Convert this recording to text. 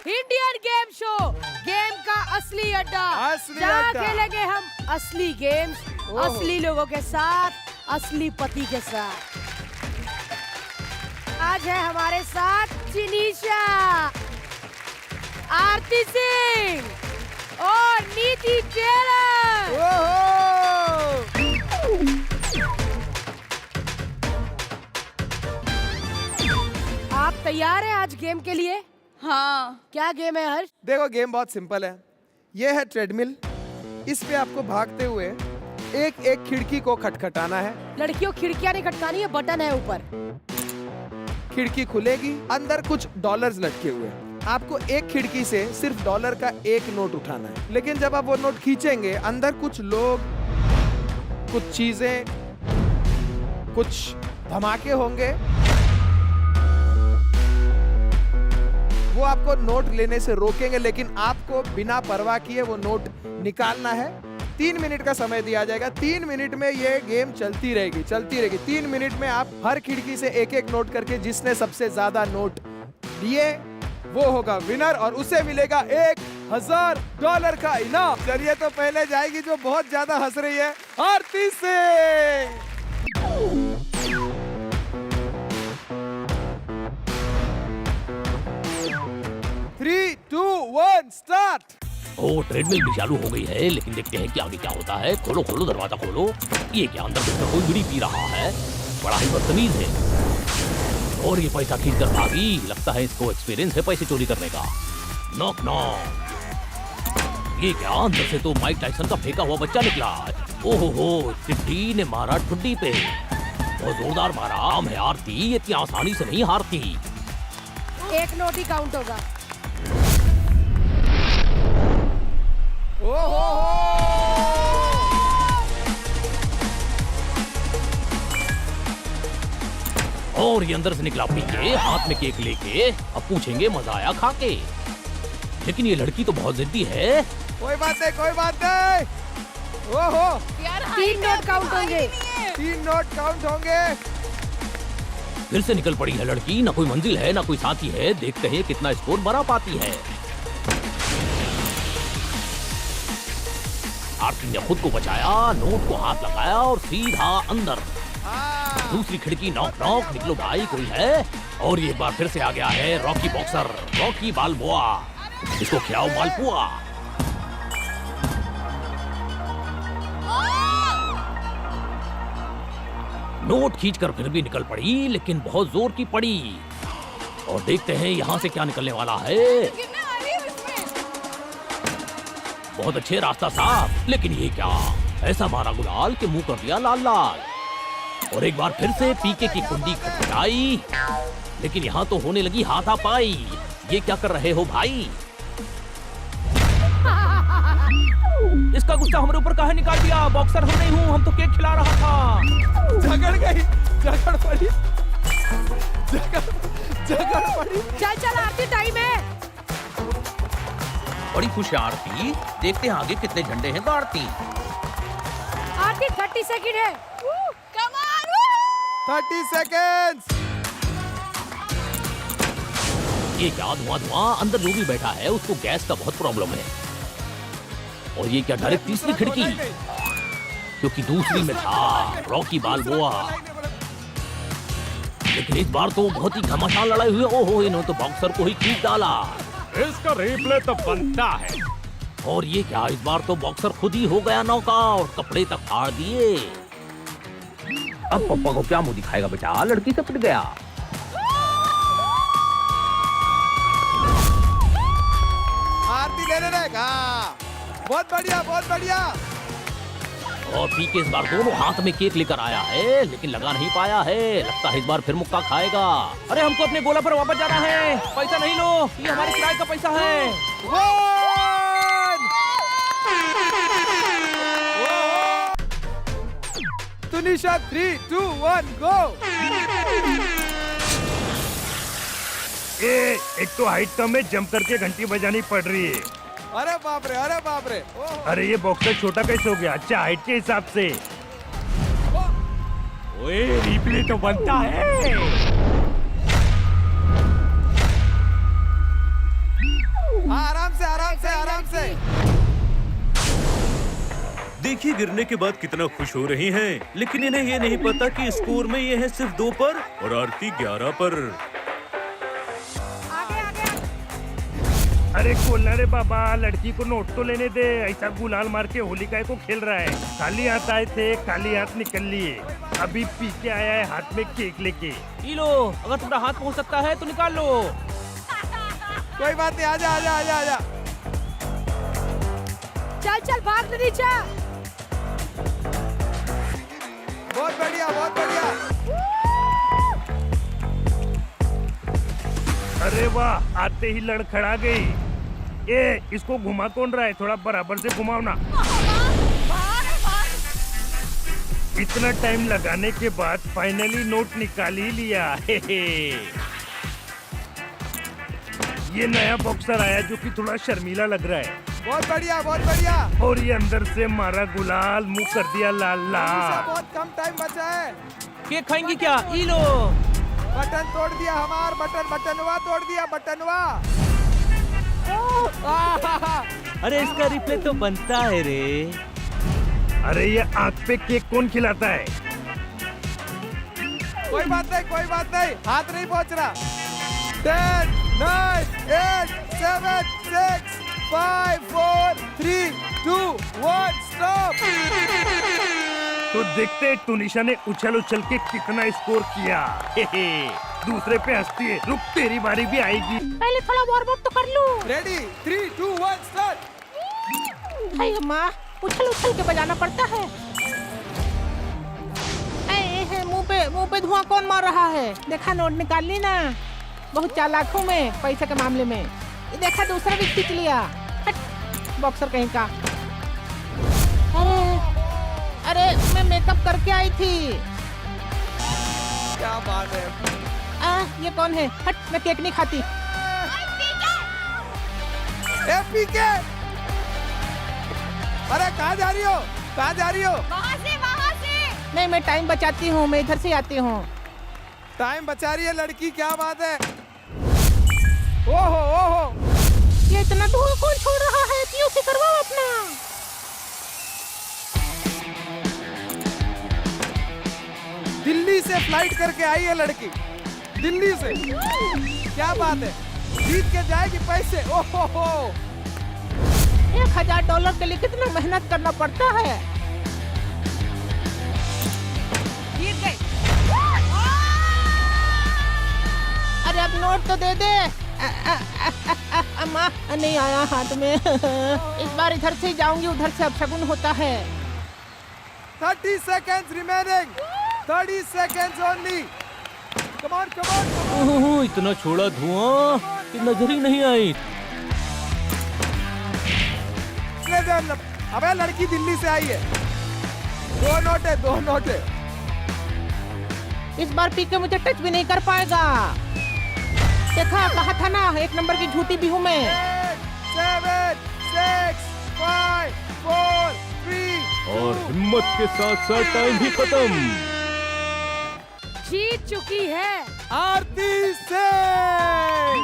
Indian game show, game का असली अड्डा, जहाँ खेलेंगे हम असली गेम्स, असली लोगों के साथ, असली पति के साथ। आज है हमारे साथ जिनीशा, आरती सिंह और नीति टेलर। आप तैयार हैं आज गेम के लिए? हाँ। क्या गेम है हर्ष? देखो गेम बहुत सिंपल है। ये है ट्रेडमिल। इस पे आपको भागते हुए एक एक खिड़की को खटखटाना है। लड़कियों खिड़कियां नहीं खटकानी है, बटन है ऊपर। खिड़की खुलेगी, अंदर कुछ डॉलर्स लटके हुए हैं। आपको एक खिड़की से सिर्फ डॉलर का एक नोट उठाना है, लेकिन जब आप वो नोट खींचेंगे अंदर कुछ लोग, कुछ चीजें, कुछ धमाके होंगे। वो आपको नोट लेने से रोकेंगे, लेकिन आपको बिना परवाह किए वो नोट निकालना है। 3 मिनट का समय दिया जाएगा। 3 मिनट में ये गेम चलती रहेगी 3 मिनट में आप हर खिड़की से एक एक नोट करके, जिसने सबसे ज्यादा नोट लिए वो होगा विनर और उसे मिलेगा $1000 का इनाम। चलिए तो पहले जाएगी जो बहुत ज्यादा हंस रही है, आरती सिंह। Three, 2, 1 start. ओ ट्रेडमिल भी चालू हो गई है, लेकिन देखते हैं कि आगे क्या होता है। खोलो खोलो दरवाजा खोलो। ये क्या अंदर घुसकर कोई बीड़ी पी रहा है? बड़ा ही बदतमीज है। और ये पैसा खींच कर भागी। लगता है इसको एक्सपीरियंस है पैसे चोरी करने का। Knock knock. ये क्या अंदर से तो माइक टाइसन का फेंका हुआ बच्चा निकला। ओहो, टिड्डी ने मारा ठुड्डी पे। बहुत जोरदार मारा। आम है आरती, इतनी आसानी से नहीं हारती। एक नोट ही काउंट होगा। और ये अंदर से निकला पी के, हाथ में केक लेके। अब पूछेंगे मजा आया खा के। लेकिन ये लड़की तो बहुत जिद्दी है। कोई बात नहीं, कोई बात नहीं। ओहो, यार 3 नोट काउंट होंगे। 3 नोट काउंट होंगे। फिर से निकल पड़ी है लड़की। ना कोई मंजिल है, ना कोई साथी है। देखते हैं कितना स्कोर बना पाती है। आरती ने खुद को बचाया, नोट को हाथ लगाया और सीधा अंदर। दूसरी खिड़की नॉक नॉक। निकलो भाई, कोई है? और ये एक बार फिर से आ गया है रॉकी बॉक्सर, रॉकी बालबोआ। इसको खिलाओ मालपुआ। नोट खींचकर फिर भी निकल पड़ी, लेकिन बहुत जोर की पड़ी। और देखते हैं यहाँ से क्या निकलने वाला है। बहुत अच्छे, रास्ता साफ। लेकिन ये क्या, ऐसा मारा गुलाल कि मुंह कर दिया लाल लाल। और एक बार फिर से पीके की कुंडी खटखटाई, लेकिन यहाँ तो होने लगी हाथापाई। ये क्या कर रहे हो भाई? इसका गुस्सा हमारे ऊपर काहे निकाल दिया? बॉक्सर हम नहीं हूँ, हम तो केक खिला रहा था। झगड़ गई, झगड़ पड़ी, झगड़ पड़ी। चल चल आरती, टाइम है। बड़ी खुश है आरती। देखते हैं आगे कितने झंडे हैं गाड़ती। आरती 30 सेकंड है। 30 सेकेंड्स। ये क्या धुआं धुआं? अंदर जो भी बैठा है उसको गैस का बहुत प्रॉब्लम है। और ये क्या डायरेक्ट तीसरी खिड़की, क्योंकि दूसरी में था रॉकी बालबोआ। लेकिन इस बार तो बहुत ही घमासान लड़ाई हुई। ओहो, इन्होंने तो बॉक्सर को ही खींच डाला। इसका रिप्ले तो बनता है। और ये क्या, इस बार तो बॉक्सर खुद ही हो गया नॉकआउट। कपड़े तक फाड़ दिए। अब पप्पा को क्या मुंह दिखाएगा बेटा? लड़की से पिट गया। आरती लेने रहेगा। बहुत बढ़िया, बहुत बढ़िया। और पीके इस बार दोनों हाथ में केक लेकर आया है, लेकिन लगा नहीं पाया है। लगता है इस बार फिर मुक्का खाएगा। अरे हमको अपने गोला पर वापस जाना है। पैसा नहीं लो, ये हमारे किराए का पैसा है। तुनिशा 3, 2, 1 गो। एक तो हाइट कम है, जंप करके घंटी बजानी पड़ रही है। अरे बाप रे, अरे बाप रे। अरे ये बॉक्सर छोटा कैसे हो गया? अच्छा हाइट के हिसाब से। ओए रिप्ले तो बनता है। से। देखिए गिरने के बाद कितना खुश हो रही हैं, लेकिन इन्हें ये नहीं पता कि स्कोर में ये है सिर्फ 2 पर और आरती 11 पर। आगे आगे अरे खोलना रे बाबा, लड़की को नोट तो लेने दे। ऐसा गुलाल मार के होलिका को खेल रहा है। खाली हाथ आए थे, खाली हाथ निकल लिए। अभी पी के आया है हाथ में केक लेके। ये लो, अगर तुम्हारा हाथ पहुंच सकता है तो निकाल लो। कोई बात नहीं, आजा आजा आजा आजा। चल चल भाग नीचे। बहुत बढ़िया बहुत बढ़िया। अरे वाह, आते ही लड़खड़ा गई। ए, इसको घुमा कौन रहा है? थोड़ा बराबर से घुमाओ ना। इतना टाइम लगाने के बाद फाइनली नोट निकाल ही लिया। हे हे। ये नया बॉक्सर आया जो कि थोड़ा शर्मीला लग रहा है। बहुत बढ़िया बहुत बढ़िया। और ये अंदर से मारा गुलाल, मुंह कर दिया लाल अभी से लाल। बहुत कम टाइम बचा है। केक खाएंगी क्या? ये लो। बटन तोड़ दिया हमार, बटनवा तोड़ दिया, बटनवा। अरे इसका रिप्ले तो बनता है रे। अरे ये आँख पे केक कौन खिलाता है? कोई बात नहीं कोई बात नहीं, हाथ नहीं पहुंच रहा। 10, 9, 8, 7, 6, 5, 4, 3, 2, 1, stop। तो देखते हैं टूनिशा ने उछल उछल के कितना स्कोर किया। हे हे। दूसरे पे हंसती है। रुक, तेरी बारी भी आएगी। पहले थोड़ा वार्म अप तो कर लूं। Ready 3, 2, 1, start. हाय अम्मा, उछल उछल के बजाना पड़ता है। मुंह पे धुआं कौन मार रहा है? देखा, नोट निकाल ली ना। बहुत चालाक हूँ मैं पैसे के मामले में। ये देखा, दूसरा भी खींच लिया। हट, बॉक्सर कहीं का। अरे मैं मेकअप करके आई थी। क्या बात है। ये कौन है? हट, मैं केक नहीं खाती। पीके। अरे कहाँ जा रही हो? कहाँ जा रही हो? वहाँ से। नहीं, मैं टाइम बचाती हूँ, मैं इधर से आती हूँ। टाइम बचा रही है लड़की, क्या बात है। ओहो ओहो, ये इतना धुआं कौन छोड़ रहा है? पीओसी करवाओ अपना। दिल्ली से फ्लाइट करके आई है लड़की, दिल्ली से। क्या बात है, जीत के जाएगी पैसे। ओहो हो। $1000 के लिए कितना मेहनत करना पड़ता है। जीत गई। अरे अब नोट तो दे दे। अम्मा, नहीं आया हाथ में। इस बार इधर से ही जाऊंगी, उधर से अपशगुन होता है। 30 seconds remaining, 30 seconds only. Come on, come on, come on. इतना छोड़ा धुआं कि नजर ही नहीं आई। अबे लड़की दिल्ली से आई है। 2 नोट है, 2 नोट है। इस बार पी के मुझे टच भी नहीं कर पाएगा। देखा, कहा था ना, 1 नंबर की झूठी भी हूँ मैं। 8, 7, 6, 5, 4, 3। और हिम्मत के साथ साथ टाइम भी खत्म। जीत चुकी है आरती सिंह।